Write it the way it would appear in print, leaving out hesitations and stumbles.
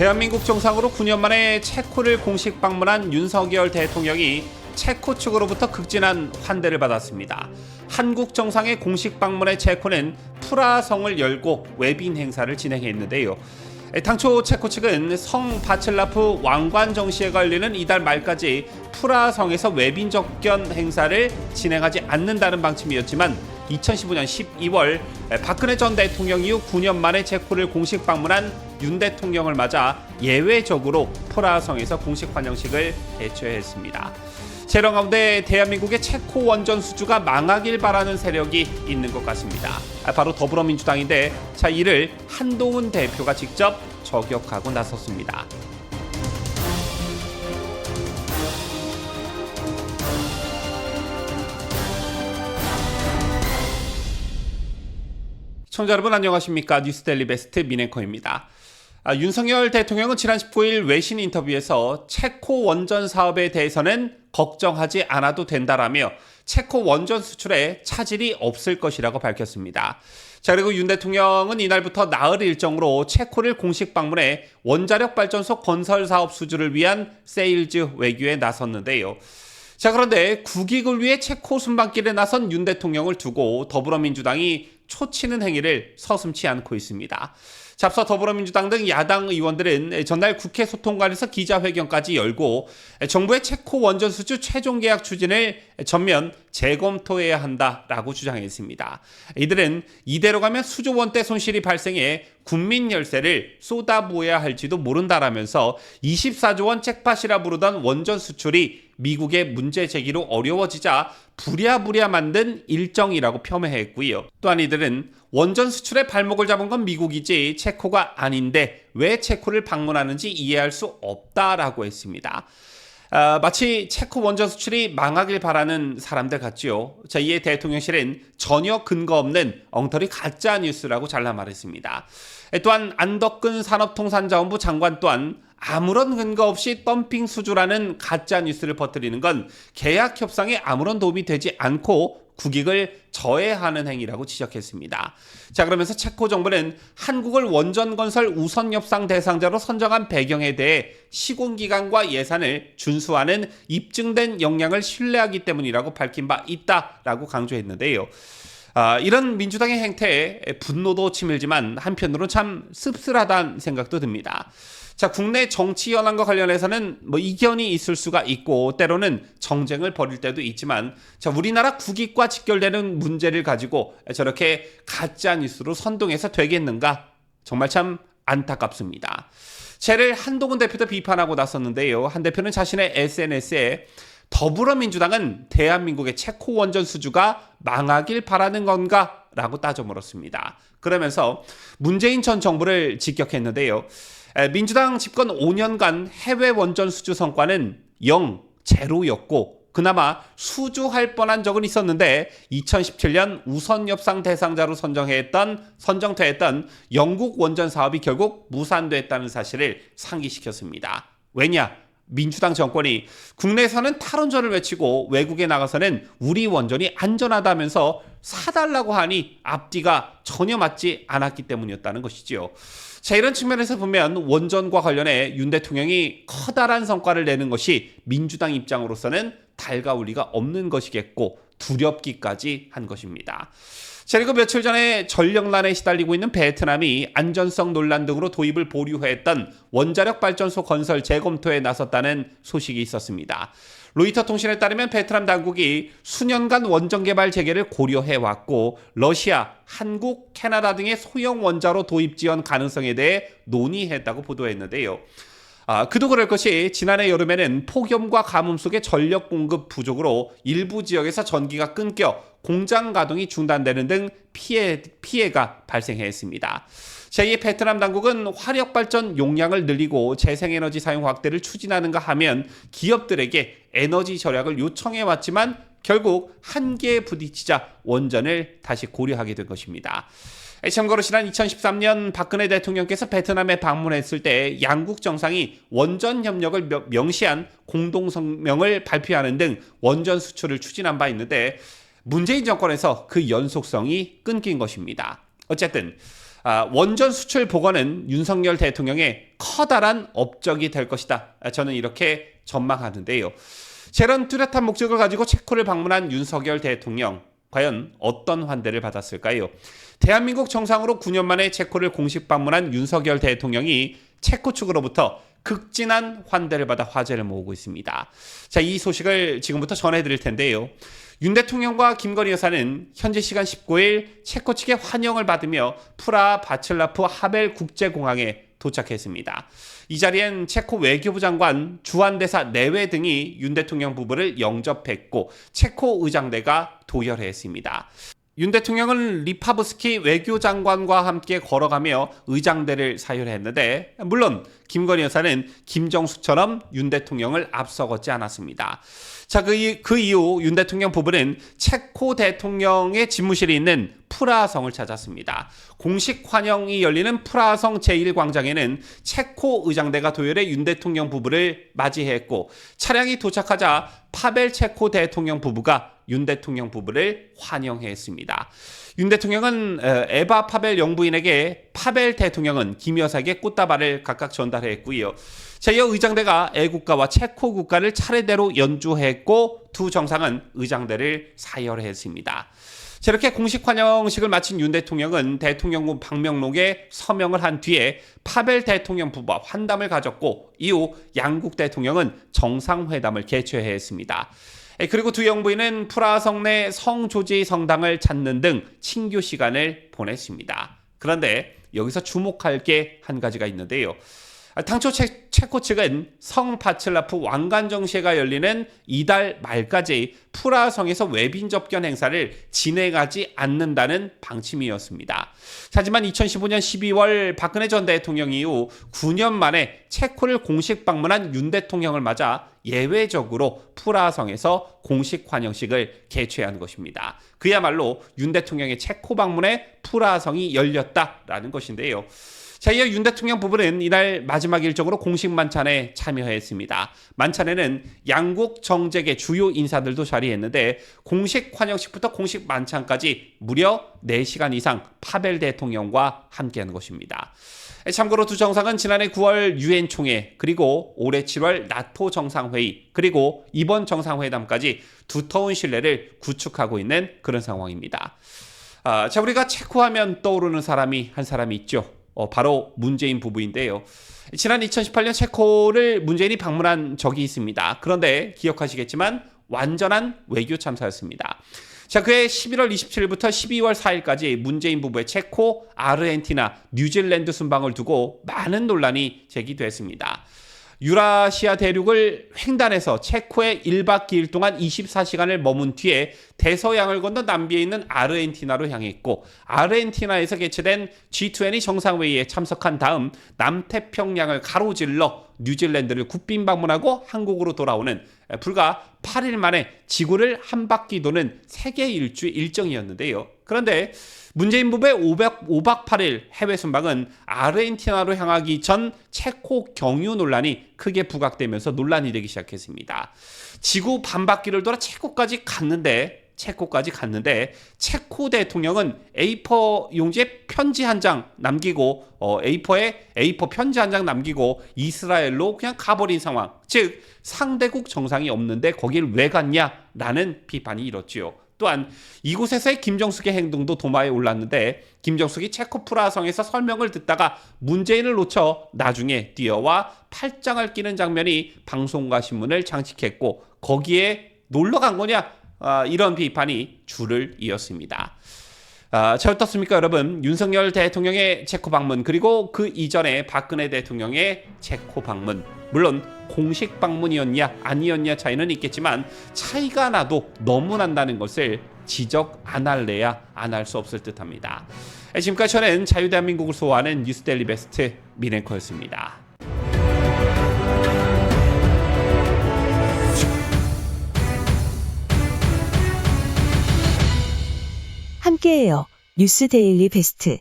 대한민국 정상으로 9년 만에 체코를 공식 방문한 윤석열 대통령이 체코 측으로부터 극진한 환대를 받았습니다. 한국 정상의 공식 방문에 체코는 프라하성을 열고 외빈 행사를 진행했는데요. 당초 체코 측은 성 바칠라프 왕관 정시에 걸리는 이달 말까지 프라하성에서 외빈 접견 행사를 진행하지 않는다는 방침이었지만 2015년 12월 박근혜 전 대통령 이후 9년 만에 체코를 공식 방문한 윤 대통령을 맞아 예외적으로 프라하성에서 공식 환영식을 개최했습니다. 재령 가운데 대한민국의 체코 원전 수주가 망하길 바라는 세력이 있는 것 같습니다. 바로 더불어민주당인데 이를 한동훈 대표가 직접 저격하고 나섰습니다. 시청자 여러분 안녕하십니까? 뉴스데일리 베스트 민앵커입니다. 윤석열 대통령은 지난 19일 외신 인터뷰에서 체코 원전 사업에 대해서는 걱정하지 않아도 된다라며 체코 원전 수출에 차질이 없을 것이라고 밝혔습니다. 그리고 윤 대통령은 이날부터 나흘 일정으로 체코를 공식 방문해 원자력 발전소 건설 사업 수주를 위한 세일즈 외교에 나섰는데요. 그런데 국익을 위해 체코 순방길에 나선 윤 대통령을 두고 더불어민주당이 초치는 행위를 서슴지 않고 있습니다. 앞서 더불어민주당 등 야당 의원들은 전날 국회 소통관에서 기자회견까지 열고 정부의 체코 원전 수주 최종 계약 추진을 전면 재검토해야 한다라고 주장했습니다. 이들은 이대로 가면 수조원 대 손실이 발생해 국민 열세를 쏟아부어야 할지도 모른다라면서 24조 원 잭팟이라 부르던 원전 수출이 미국의 문제 제기로 어려워지자 부랴부랴 만든 일정이라고 폄훼했고요. 또한 이들은 원전 수출의 발목을 잡은 건 미국이지 체코가 아닌데 왜 체코를 방문하는지 이해할 수 없다라고 했습니다. 마치 체코 원전 수출이 망하길 바라는 사람들 같지요. 이에 대통령실은 전혀 근거 없는 엉터리 가짜 뉴스라고 잘라 말했습니다. 또한 안덕근 산업통상자원부 장관 또한 아무런 근거 없이 덤핑 수주라는 가짜 뉴스를 퍼뜨리는 건 계약 협상에 아무런 도움이 되지 않고 국익을 저해하는 행위라고 지적했습니다. 그러면서 체코 정부는 한국을 원전 건설 우선 협상 대상자로 선정한 배경에 대해 시공기간과 예산을 준수하는 입증된 역량을 신뢰하기 때문이라고 밝힌 바 있다라고 강조했는데요. 이런 민주당의 행태에 분노도 치밀지만 한편으로는 참 씁쓸하다는 생각도 듭니다. 국내 정치 현안과 관련해서는 이견이 있을 수가 있고 때로는 정쟁을 벌일 때도 있지만 우리나라 국익과 직결되는 문제를 가지고 저렇게 가짜 뉴스로 선동해서 되겠는가? 정말 참 안타깝습니다. 채를 한동훈 대표도 비판하고 나섰는데요. 한 대표는 자신의 SNS에 더불어민주당은 대한민국의 체코 원전 수주가 망하길 바라는 건가? 라고 따져 물었습니다. 그러면서 문재인 전 정부를 직격했는데요. 민주당 집권 5년간 해외 원전 수주 성과는 0, 제로였고 그나마 수주할 뻔한 적은 있었는데 2017년 우선 협상 대상자로 선정됐던 영국 원전 사업이 결국 무산됐다는 사실을 상기시켰습니다. 왜냐? 민주당 정권이 국내에서는 탈원전을 외치고 외국에 나가서는 우리 원전이 안전하다면서 사달라고 하니 앞뒤가 전혀 맞지 않았기 때문이었다는 것이지요. 이런 측면에서 보면 원전과 관련해 윤 대통령이 커다란 성과를 내는 것이 민주당 입장으로서는 달가울 리가 없는 것이겠고 두렵기까지 한 것입니다. 그리고 며칠 전에 전력난에 시달리고 있는 베트남이 안전성 논란 등으로 도입을 보류했던 원자력 발전소 건설 재검토에 나섰다는 소식이 있었습니다. 로이터 통신에 따르면 베트남 당국이 수년간 원전 개발 재개를 고려해왔고 러시아, 한국, 캐나다 등의 소형 원자로 도입 지원 가능성에 대해 논의했다고 보도했는데요. 그도 그럴 것이 지난해 여름에는 폭염과 가뭄 속에 전력 공급 부족으로 일부 지역에서 전기가 끊겨 공장 가동이 중단되는 등 피해가 발생했습니다. 제2 베트남 당국은 화력발전 용량을 늘리고 재생에너지 사용 확대를 추진하는가 하면 기업들에게 에너지 절약을 요청해왔지만 결국 한계에 부딪히자 원전을 다시 고려하게 된 것입니다. 참고로 지난 2013년 박근혜 대통령께서 베트남에 방문했을 때 양국 정상이 원전 협력을 명시한 공동성명을 발표하는 등 원전 수출을 추진한 바 있는데 문재인 정권에서 그 연속성이 끊긴 것입니다. 어쨌든 원전 수출 복원은 윤석열 대통령의 커다란 업적이 될 것이다. 저는 이렇게 전망하는데요. 이런 뚜렷한 목적을 가지고 체코를 방문한 윤석열 대통령, 과연 어떤 환대를 받았을까요? 대한민국 정상으로 9년 만에 체코를 공식 방문한 윤석열 대통령이 체코 측으로부터 극진한 환대를 받아 화제를 모으고 있습니다. 자, 이 소식을 지금부터 전해드릴 텐데요. 윤 대통령과 김건희 여사는 현지 시간 19일 체코 측의 환영을 받으며 프라하 바칠라프 하벨 국제공항에 도착했습니다. 이 자리엔 체코 외교부 장관 주한 대사 내외 등이 윤 대통령 부부를 영접했고 체코 의장대가 도열했습니다. 윤 대통령은 리파브스키 외교장관과 함께 걸어가며 의장대를 사열했는데 물론 김건희 여사는 김정숙처럼 윤 대통령을 앞서 걷지 않았습니다. 자, 그 이후 윤 대통령 부부는 체코 대통령의 집무실이 있는 프라하성을 찾았습니다. 공식 환영이 열리는 프라하성 제1광장에는 체코 의장대가 도열해 윤 대통령 부부를 맞이했고 차량이 도착하자 파벨 체코 대통령 부부가 윤 대통령 부부를 환영했습니다. 윤 대통령은 에바 파벨 영부인에게, 파벨 대통령은 김 여사에게 꽃다발을 각각 전달했고요. 자, 이어 의장대가 애국가와 체코 국가를 차례대로 연주했고 두 정상은 의장대를 사열했습니다. 자, 이렇게 공식 환영식을 마친 윤 대통령은 대통령궁 방명록에 서명을 한 뒤에 파벨 대통령 부부와 환담을 가졌고 이후 양국 대통령은 정상회담을 개최했습니다. 그리고 두 영부인은 프라하성 내 성조지 성당을 찾는 등 친교 시간을 보냈습니다. 그런데 여기서 주목할 게 한 가지가 있는데요. 당초 체코 측은 성 바칠라프 왕관 정시회가 열리는 이달 말까지 프라하성에서 외빈 접견 행사를 진행하지 않는다는 방침이었습니다. 하지만 2015년 12월 박근혜 전 대통령 이후 9년 만에 체코를 공식 방문한 윤 대통령을 맞아 예외적으로 프라하성에서 공식 환영식을 개최한 것입니다. 그야말로 윤 대통령의 체코 방문에 프라하성이 열렸다라는 것인데요. 자, 이어 윤 대통령 부부는 이날 마지막 일정으로 공식 만찬에 참여했습니다. 만찬에는 양국 정재계 주요 인사들도 자리했는데 공식 환영식부터 공식 만찬까지 무려 4시간 이상 파벨 대통령과 함께한 것입니다. 참고로 두 정상은 지난해 9월 유엔 총회, 그리고 올해 7월 나토 정상회의, 그리고 이번 정상회담까지 두터운 신뢰를 구축하고 있는 그런 상황입니다. 자, 우리가 체코하면 떠오르는 사람이 한 사람이 있죠. 바로 문재인 부부인데요. 지난 2018년 체코를 문재인이 방문한 적이 있습니다. 그런데 기억하시겠지만 완전한 외교 참사였습니다. 자, 그해 11월 27일부터 12월 4일까지 문재인 부부의 체코, 아르헨티나, 뉴질랜드 순방을 두고 많은 논란이 제기됐습니다. 유라시아 대륙을 횡단해서 체코에 1박 2일 동안 24시간을 머문 뒤에 대서양을 건너 남비에 있는 아르헨티나로 향했고 아르헨티나에서 개최된 G20 정상회의에 참석한 다음 남태평양을 가로질러 뉴질랜드를 국빈 방문하고 한국으로 돌아오는 불과 8일 만에 지구를 한 바퀴 도는 세계 일주 일정이었는데요. 그런데 문재인 부부의 5박 8일 해외 순방은 아르헨티나로 향하기 전 체코 경유 논란이 크게 부각되면서 논란이 되기 시작했습니다. 지구 반바퀴를 돌아 체코까지 갔는데 체코 대통령은 A4 용지에 편지 한 장 남기고 A4 편지 한 장 남기고 이스라엘로 그냥 가버린 상황. 즉 상대국 정상이 없는데 거길 왜 갔냐라는 비판이 일었지요. 또한 이곳에서의 김정숙의 행동도 도마에 올랐는데 김정숙이 체코 프라하성에서 설명을 듣다가 문재인을 놓쳐 나중에 뛰어와 팔짱을 끼는 장면이 방송과 신문을 장식했고 거기에 놀러 간 거냐? 이런 비판이 줄을 이었습니다. 자, 어떻습니까 여러분? 윤석열 대통령의 체코 방문, 그리고 그 이전에 박근혜 대통령의 체코 방문, 물론 공식 방문이었냐 아니었냐 차이는 있겠지만 차이가 나도 너무 난다는 것을 지적 안 할래야 안 할 수 없을 듯합니다. 지금까지 저는 자유대한민국을 소화하는 뉴스데일리 베스트 민앵커였습니다. 함께해요. 뉴스데일리 베스트.